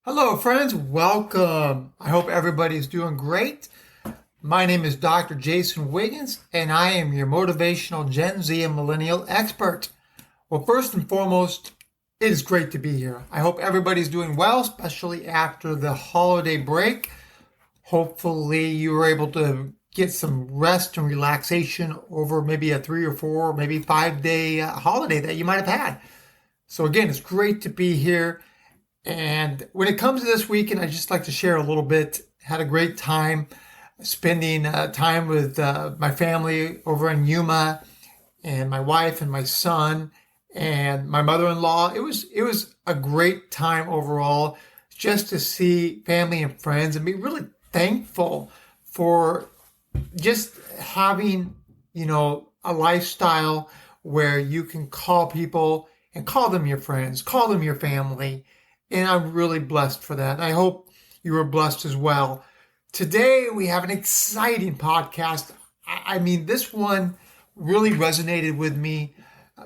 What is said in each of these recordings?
Hello, friends. Welcome. I hope everybody's doing great. My name is Dr. Jason Wiggins, and I am your motivational Gen Z and millennial expert. Well, first and foremost, it is great to be here. I hope everybody's doing well, especially after the holiday break. Hopefully, you were able to get some rest and relaxation over maybe a 3 or 4, maybe 5 day holiday that you might have had. So again, it's great to be here. And when it comes to this weekend, I just like to share a little bit. Had a great time spending time with my family over in Yuma, and my wife and my son and my mother-in-law. It was a great time overall, just to see family and friends and be really thankful for just having, a lifestyle where you can call people and call them your friends, call them your family. And I'm really blessed for that. I hope you were blessed as well. Today, we have an exciting podcast. I mean, this one really resonated with me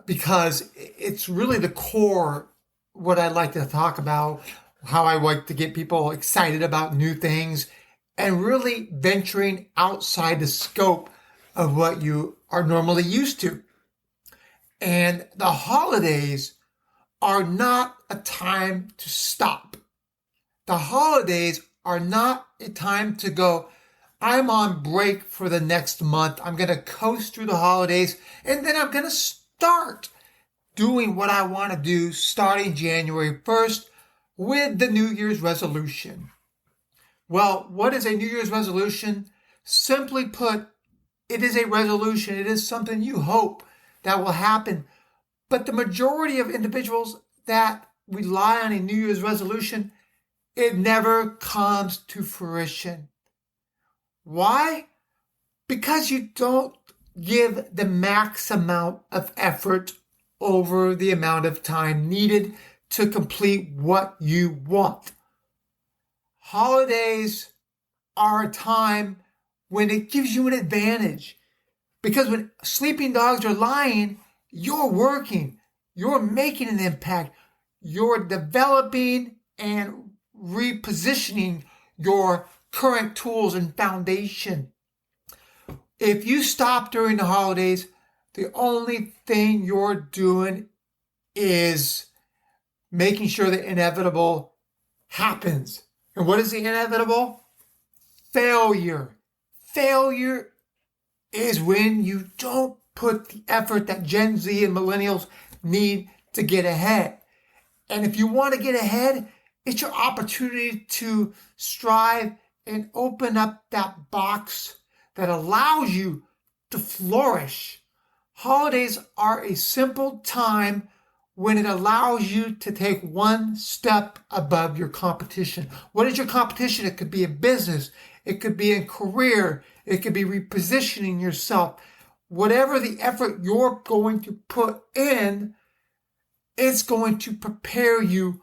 because it's really the core, what I like to talk about, how I like to get people excited about new things and really venturing outside the scope of what you are normally used to. And the holidays are not a time to stop. The holidays are not a time to go, I'm on break for the next month. I'm going to coast through the holidays, and then I'm going to start doing what I want to do starting January 1st with the New Year's resolution. Well, what is a New Year's resolution? Simply put, it is a resolution. It is something you hope that will happen. But the majority of individuals that rely on a New Year's resolution, it never comes to fruition. Why? Because you don't give the max amount of effort over the amount of time needed to complete what you want. Holidays are a time when it gives you an advantage. Because when sleeping dogs are lying, you're working, you're making an impact, you're developing and repositioning your current tools and foundation. If you stop during the holidays, the only thing you're doing is making sure the inevitable happens. And what is the inevitable? Failure. Failure is when you don't put the effort that Gen Z and millennials need to get ahead. And if you want to get ahead, it's your opportunity to strive and open up that box that allows you to flourish. Holidays are a simple time when it allows you to take one step above your competition. What is your competition? It could be in business. It could be in career. It could be repositioning yourself. Whatever the effort you're going to put in, it's going to prepare you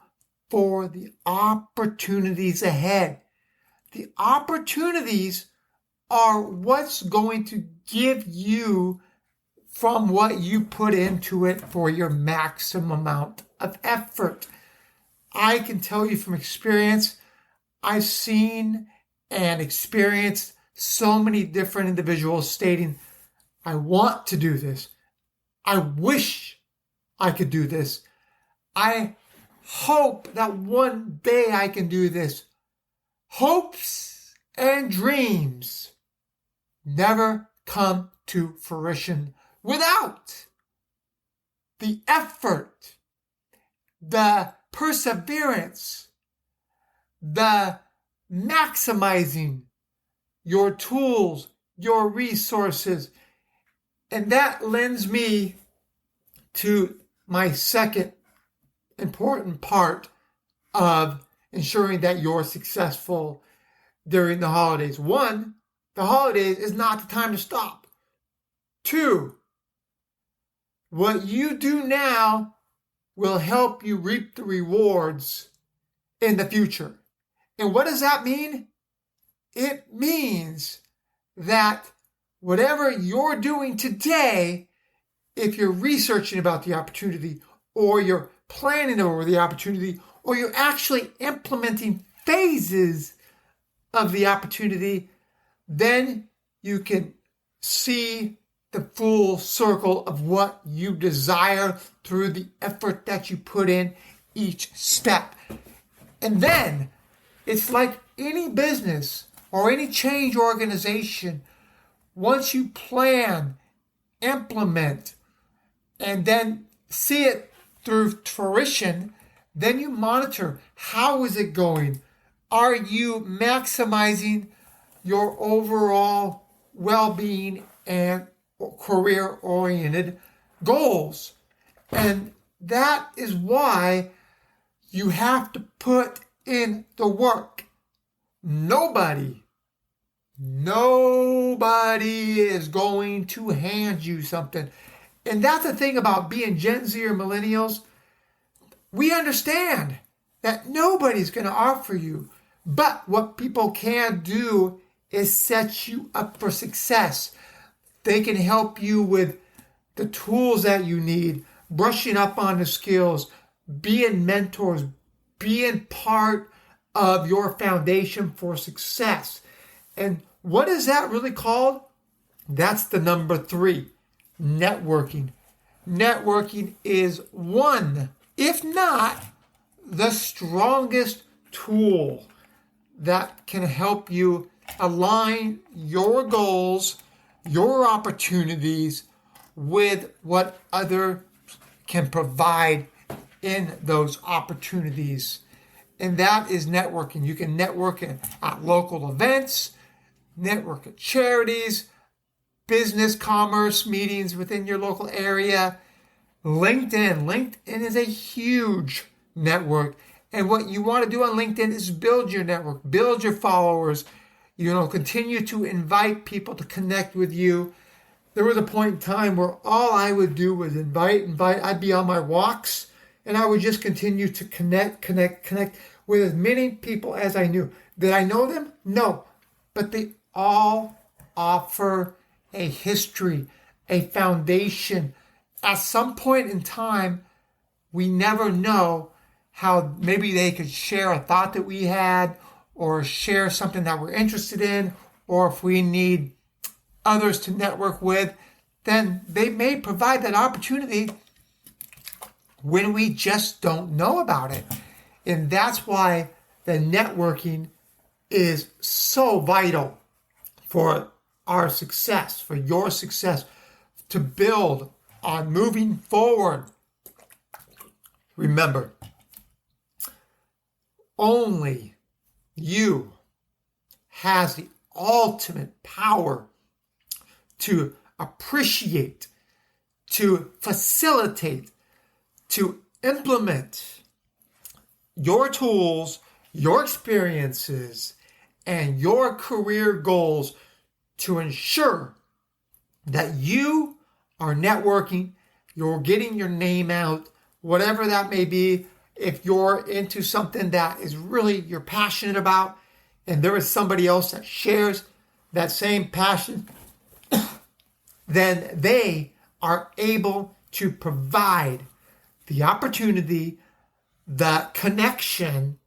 for the opportunities ahead. The opportunities are what's going to give you from what you put into it for your maximum amount of effort. I can tell you from experience, I've seen and experienced so many different individuals stating, I want to do this. I wish I could do this. I hope that one day I can do this. Hopes and dreams never come to fruition without the effort, the perseverance, the maximizing your tools, your resources. And that lends me to my second important part of ensuring that you're successful during the holidays. One, the holidays is not the time to stop. Two, what you do now will help you reap the rewards in the future. And what does that mean? It means that whatever you're doing today, if you're researching about the opportunity or you're planning over the opportunity or you're actually implementing phases of the opportunity, then you can see the full circle of what you desire through the effort that you put in each step. And then it's like any business or any change organization. Once you plan, implement, and then see it through fruition, then you monitor. How is it going? Are you maximizing your overall well-being and career-oriented goals? And that is why you have to put in the work. Nobody is going to hand you something. And that's the thing about being Gen Z or millennials. We understand that nobody's going to offer you. But what people can do is set you up for success. They can help you with the tools that you need, brushing up on the skills, being mentors, being part of your foundation for success. And what is that really called? That's the number 3, networking. Networking is one, if not the strongest tool that can help you align your goals, your opportunities with what other can provide in those opportunities. And that is networking. You can network at local events, network at charities, business, commerce, meetings within your local area. LinkedIn is a huge network. And what you want to do on LinkedIn is build your network, build your followers, continue to invite people to connect with you. There was a point in time where all I would do was invite. I'd be on my walks and I would just continue to connect with as many people as I knew. Did I know them? No. But they all offer a history, a foundation. At some point in time, we never know how maybe they could share a thought that we had or share something that we're interested in, or if we need others to network with, then they may provide that opportunity when we just don't know about it. And that's why the networking is so vital for our success, for your success, to build on moving forward. Remember, only you has the ultimate power to appreciate, to facilitate, to implement your tools, your experiences, and your career goals to ensure that you are networking, you're getting your name out, whatever that may be. If you're into something that is really you're passionate about, and there is somebody else that shares that same passion, then they are able to provide the opportunity, the connection,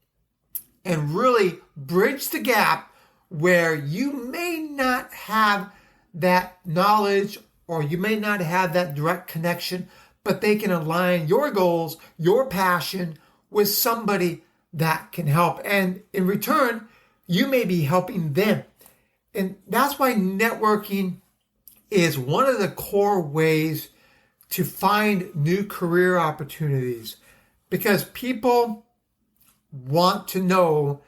and really bridge the gap where you may not have that knowledge or you may not have that direct connection, but they can align your goals, your passion with somebody that can help. And in return, you may be helping them. And that's why networking is one of the core ways to find new career opportunities, because people want to know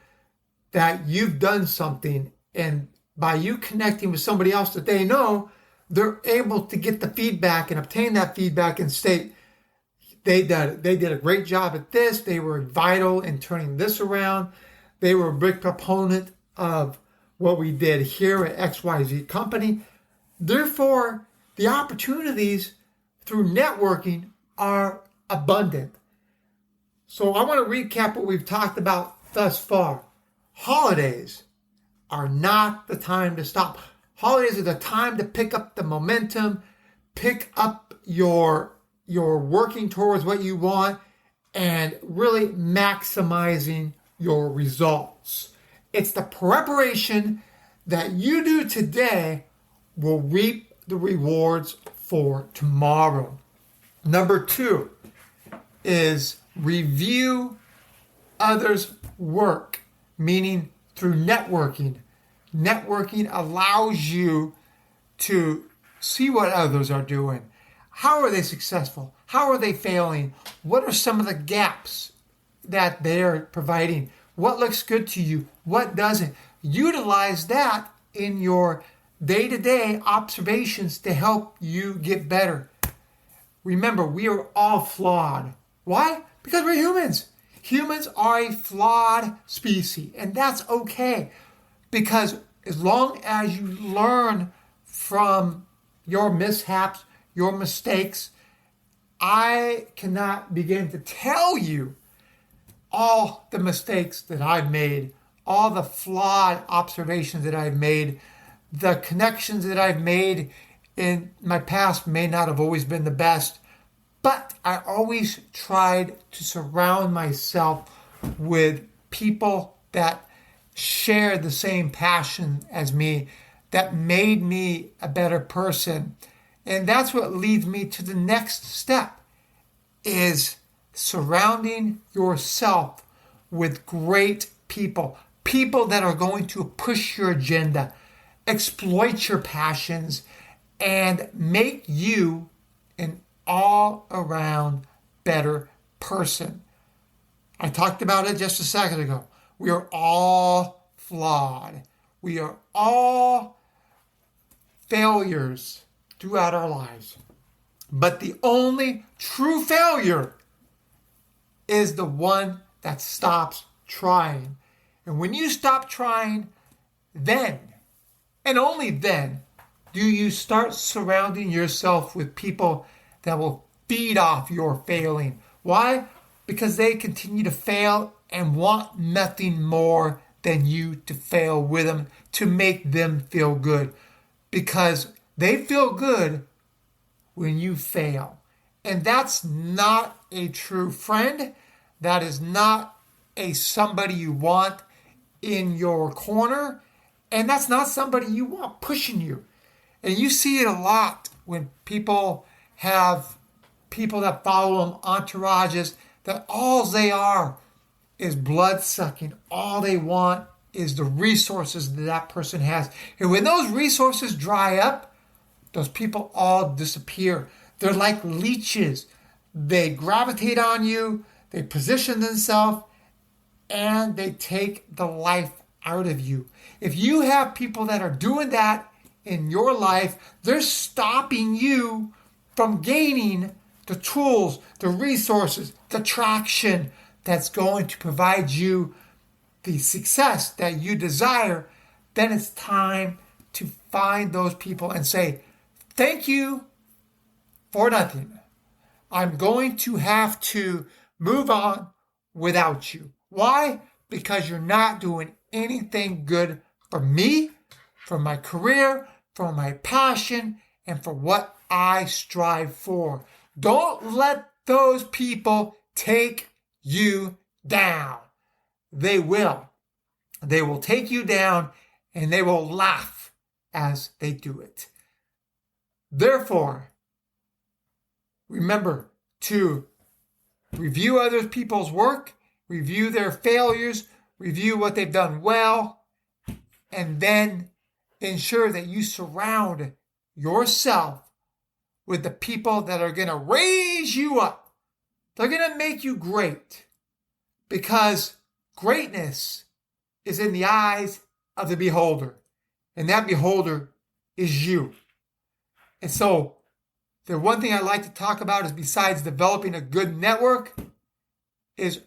that you've done something, and by you connecting with somebody else that they know, they're able to get the feedback and obtain that feedback and state, they did a great job at this. They were vital in turning this around. They were a big proponent of what we did here at XYZ company. Therefore, the opportunities through networking are abundant. So I want to recap what we've talked about thus far. Holidays are not the time to stop. Holidays are the time to pick up the momentum, pick up your working towards what you want, and really maximizing your results. It's the preparation that you do today will reap the rewards for tomorrow. Number 2 is review others' work, meaning through networking. Networking allows you to see what others are doing. How are they successful? How are they failing? What are some of the gaps that they're providing? What looks good to you? What doesn't? Utilize that in your day-to-day observations to help you get better. Remember, we are all flawed. Why? Because we're humans. Humans are a flawed species, and that's okay. Because as long as you learn from your mishaps, your mistakes, I cannot begin to tell you all the mistakes that I've made, all the flawed observations that I've made, the connections that I've made in my past may not have always been the best, but I always tried to surround myself with people that shared the same passion as me, that made me a better person. And that's what leads me to the next step, is surrounding yourself with great people, people that are going to push your agenda, exploit your passions, and make you an all-around better person. I talked about it just a second ago. We are all flawed. We are all failures throughout our lives. But the only true failure is the one that stops trying. And when you stop trying, then, and only then, do you start surrounding yourself with people that will feed off your failing. Why? Because they continue to fail and want nothing more than you to fail with them, to make them feel good. Because they feel good when you fail. And that's not a true friend. That is not somebody you want in your corner. And that's not somebody you want pushing you. And you see it a lot when people have people that follow them, entourages, that all they are is blood sucking. All they want is the resources that that person has. And when those resources dry up, those people all disappear. They're like leeches. They gravitate on you, they position themselves, and they take the life out of you. If you have people that are doing that in your life, they're stopping you from gaining the tools, the resources, the traction that's going to provide you the success that you desire. Then it's time to find those people and say, thank you for nothing. I'm going to have to move on without you. Why? Because you're not doing anything good for me, for my career, for my passion, and for what I strive for. Don't let those people take you down. They will. They will take you down, and they will laugh as they do it. Therefore, remember to review other people's work, review their failures, review what they've done well, and then ensure that you surround yourself with the people that are going to raise you up. They're going to make you great, because greatness is in the eyes of the beholder, and that beholder is you. And so the one thing I like to talk about is, besides developing a good network, is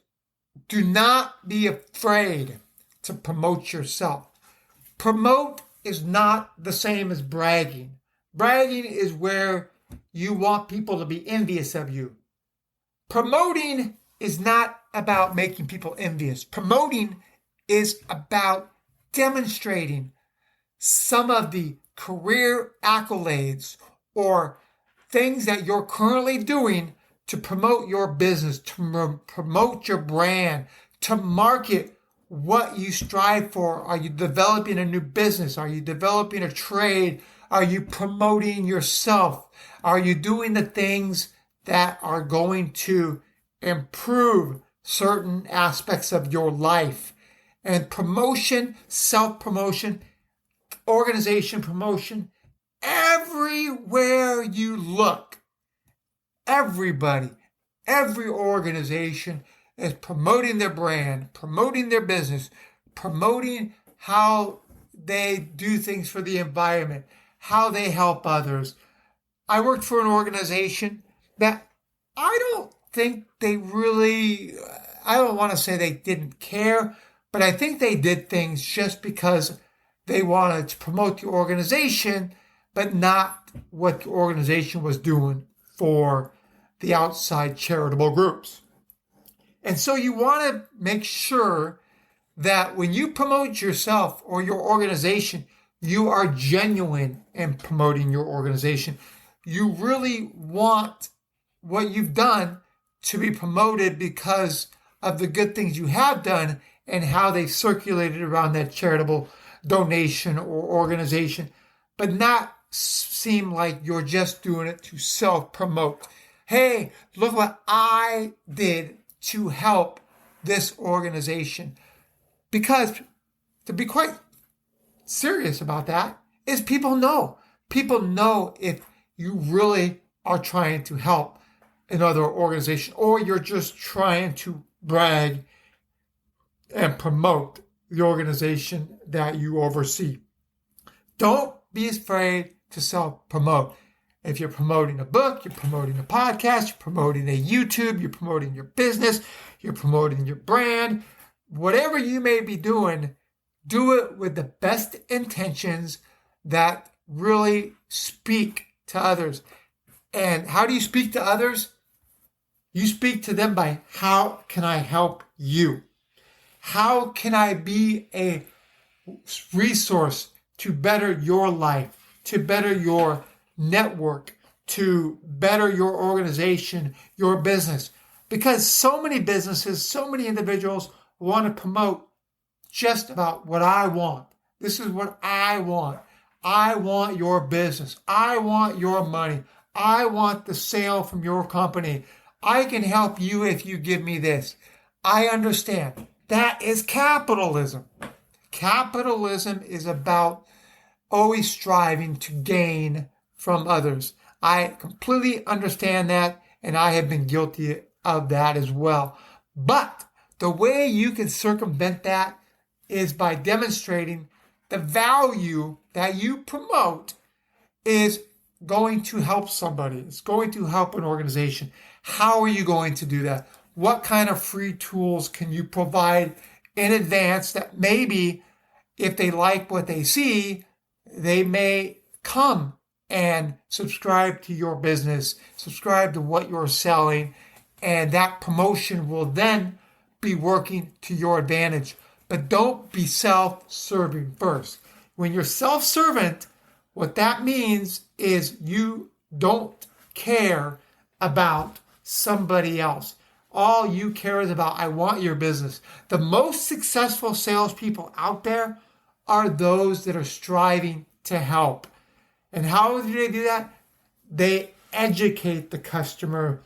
do not be afraid to promote yourself. Promote is not the same as bragging. Bragging is where you want people to be envious of you. Promoting is not about making people envious. Promoting is about demonstrating some of the career accolades or things that you're currently doing to promote your business, to promote your brand, to market what you strive for. Are you developing a new business? Are you developing a trade? Are you promoting yourself? Are you doing the things that are going to improve certain aspects of your life? And promotion, self-promotion, organization promotion, everywhere you look, everybody, every organization is promoting their brand, promoting their business, promoting how they do things for the environment, how they help others. I worked for an organization that I don't think they really, I don't want to say they didn't care, but I think they did things just because they wanted to promote the organization, but not what the organization was doing for the outside charitable groups. And so you want to make sure that when you promote yourself or your organization, you are genuine in promoting your organization. You really want what you've done to be promoted because of the good things you have done and how they circulated around that charitable donation or organization, but not seem like you're just doing it to self-promote. Hey, look what I did to help this organization. Because to be quite serious about that is people know. People know if you really are trying to help another organization or you're just trying to brag and promote the organization that you oversee. Don't be afraid to self-promote. If you're promoting a book, you're promoting a podcast, you're promoting a YouTube, you're promoting your business, you're promoting your brand, whatever you may be doing, do it with the best intentions that really speak to others. And how do you speak to others? You speak to them by, how can I help you? How can I be a resource to better your life, to better your network, to better your organization, your business? Because so many businesses, so many individuals want to promote just about what I want. This is what I want. I want your business. I want your money. I want the sale from your company. I can help you if you give me this. I understand. That is capitalism. Capitalism is about always striving to gain from others. I completely understand that, and I have been guilty of that as well. But the way you can circumvent that is by demonstrating the value that you promote is going to help somebody. It's going to help an organization. How are you going to do that? What kind of free tools can you provide in advance that maybe if they like what they see, they may come and subscribe to your business, subscribe to what you're selling, and that promotion will then be working to your advantage. But don't be self-serving first. When you're self-servant, what that means is you don't care about somebody else. All you care is about, I want your business. The most successful salespeople out there are those that are striving to help. And how do they do that? They educate the customer.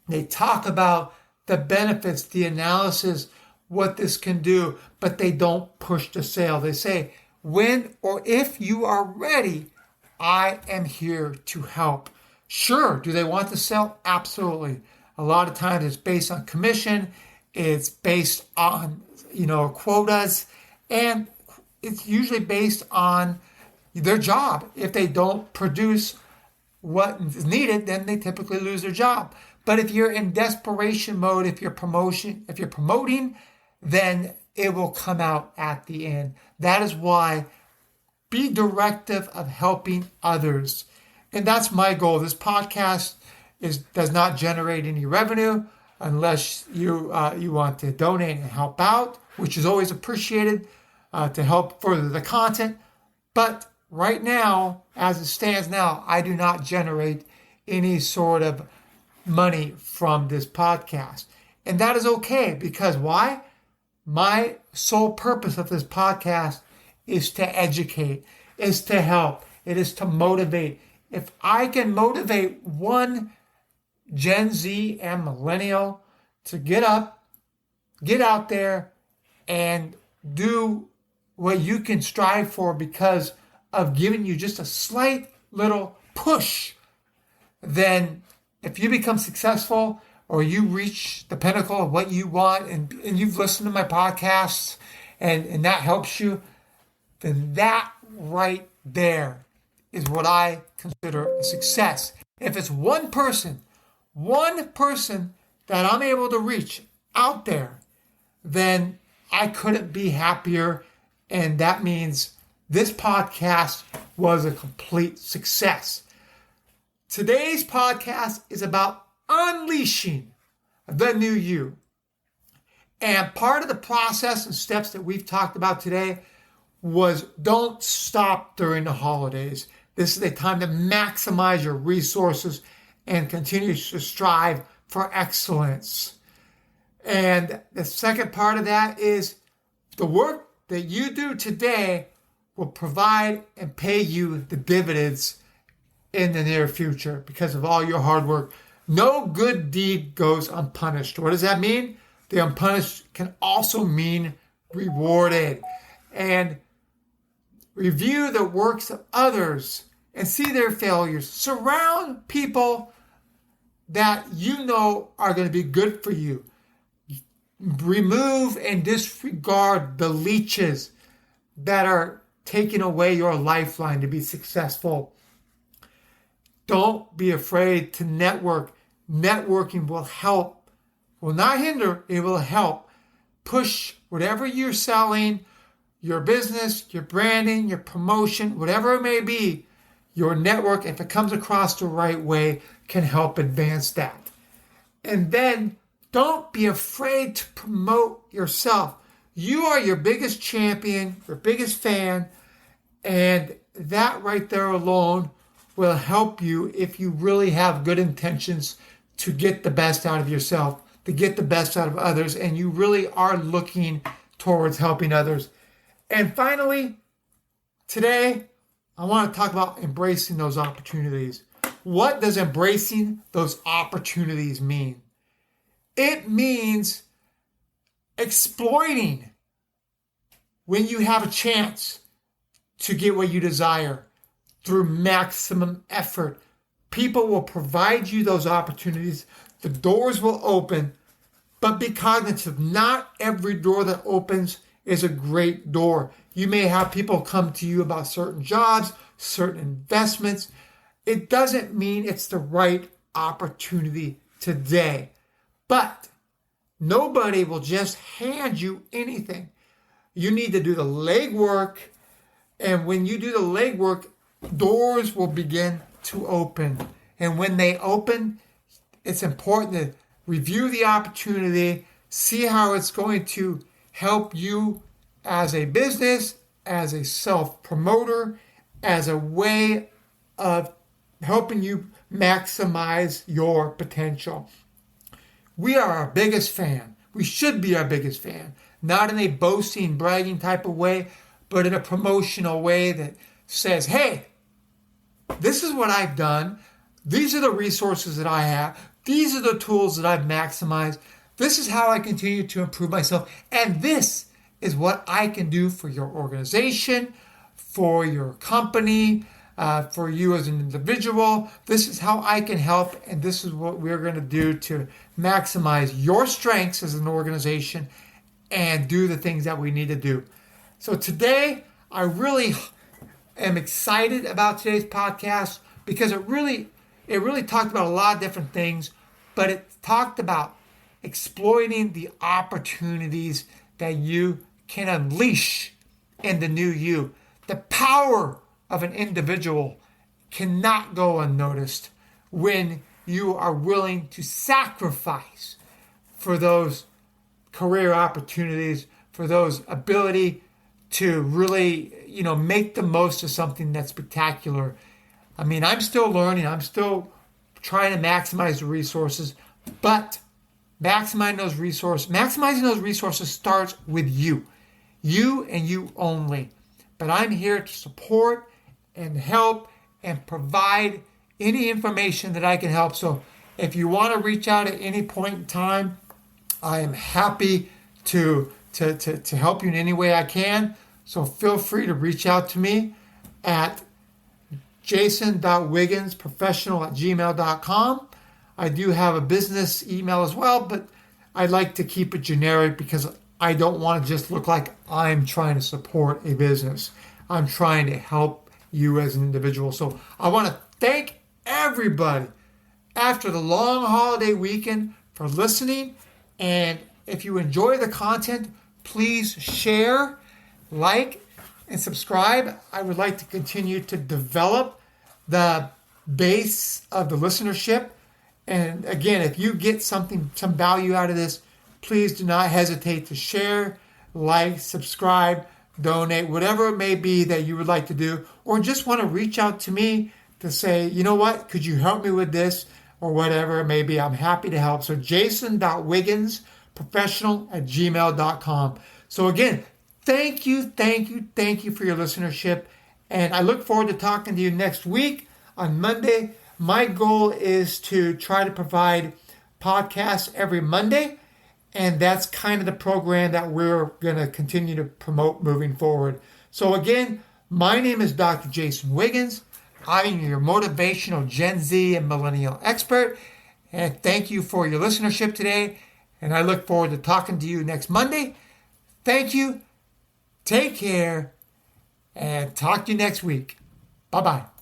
They talk about the benefits, the analysis, what this can do, but they don't push the sale. They say, when or if you are ready, I am here to help. Sure, do they want to sell? Absolutely. A lot of times it's based on commission, it's based on, quotas, and it's usually based on their job. If they don't produce what is needed, then they typically lose their job. But if you're in desperation mode, if you're promoting, then it will come out at the end. That is why be directive of helping others. And that's my goal. This podcast does not generate any revenue unless you want to donate and help out, which is always appreciated to help further the content. But right now, as it stands now, I do not generate any sort of money from this podcast. And that is okay, because why? My sole purpose of this podcast is to educate, is to help, it is to motivate. If I can motivate one Gen Z and millennial to get up, get out there, and do what you can strive for because of giving you just a slight little push, then if you become successful or you reach the pinnacle of what you want and you've listened to my podcasts and that helps you, then that right there is what I consider a success. If it's one person that I'm able to reach out there, then I couldn't be happier. And that means this podcast was a complete success. Today's podcast is about unleashing the new you. And part of the process and steps that we've talked about today was don't stop during the holidays. This is a time to maximize your resources and continue to strive for excellence. And the second part of that is the work that you do today will provide and pay you the dividends in the near future because of all your hard work. No good deed goes unpunished. What does that mean? The unpunished can also mean rewarded. And review the works of others and see their failures. Surround people that you know are going to be good for you. Remove and disregard the leeches that are taking away your lifeline to be successful. Don't be afraid to network. Networking will help, will not hinder, it will help push whatever you're selling, your business, your branding, your promotion, whatever it may be. Your network, if it comes across the right way, can help advance that. And then don't be afraid to promote yourself. You are your biggest champion, your biggest fan, and that right there alone will help you if you really have good intentions to get the best out of yourself, to get the best out of others, and you really are looking towards helping others. And finally, today, I want to talk about embracing those opportunities. What does embracing those opportunities mean? It means exploiting when you have a chance to get what you desire through maximum effort. People will provide you those opportunities. The doors will open, but be cognizant, not every door that opens is a great door. You may have people come to you about certain jobs, certain investments. It doesn't mean it's the right opportunity today. But nobody will just hand you anything. You need to do the legwork. And when you do the legwork, doors will begin to open. And when they open, it's important to review the opportunity, see how it's going to help you as a business, as a self-promoter, as a way of helping you maximize your potential. We are our biggest fan. We should be our biggest fan. Not in a boasting, bragging type of way, but in a promotional way that says, hey, this is what I've done. These are the resources that I have. These are the tools that I've maximized. This is how I continue to improve myself. And this is what I can do for your organization, for your company, for you as an individual. This is how I can help, and this is what we're going to do to maximize your strengths as an organization and do the things that we need to do. So today, I really am excited about today's podcast because it really talked about a lot of different things, but it talked about exploiting the opportunities that you can unleash in the new you. The power of an individual cannot go unnoticed when you are willing to sacrifice for those career opportunities, for those ability to really, make the most of something that's spectacular. I mean, I'm still learning. I'm still trying to maximize the resources, but maximizing those resources starts with you and you only. But I'm here to support and help and provide any information that I can help. So if you want to reach out at any point in time, I am happy to help you in any way I can. So feel free to reach out to me at jason.wigginsprofessional@gmail.com. I do have a business email as well, but I like to keep it generic because I don't want to just look like I'm trying to support a business. I'm trying to help you as an individual. So I want to thank everybody after the long holiday weekend for listening. And if you enjoy the content, please share, like, and subscribe. I would like to continue to develop the base of the listenership. And again, if you get some value out of this, please do not hesitate to share, like, subscribe, donate, whatever it may be that you would like to do, or just want to reach out to me to say, you know what, could you help me with this, or whatever it may be. I'm happy to help. So jason.wigginsprofessional@gmail.com. So again, thank you for your listenership. And I look forward to talking to you next week on Monday. My goal is to try to provide podcasts every Monday. And that's kind of the program that we're going to continue to promote moving forward. So again, my name is Dr. Jason Wiggins. I'm your motivational Gen Z and millennial expert. And thank you for your listenership today. And I look forward to talking to you next Monday. Thank you. Take care. And talk to you next week. Bye-bye.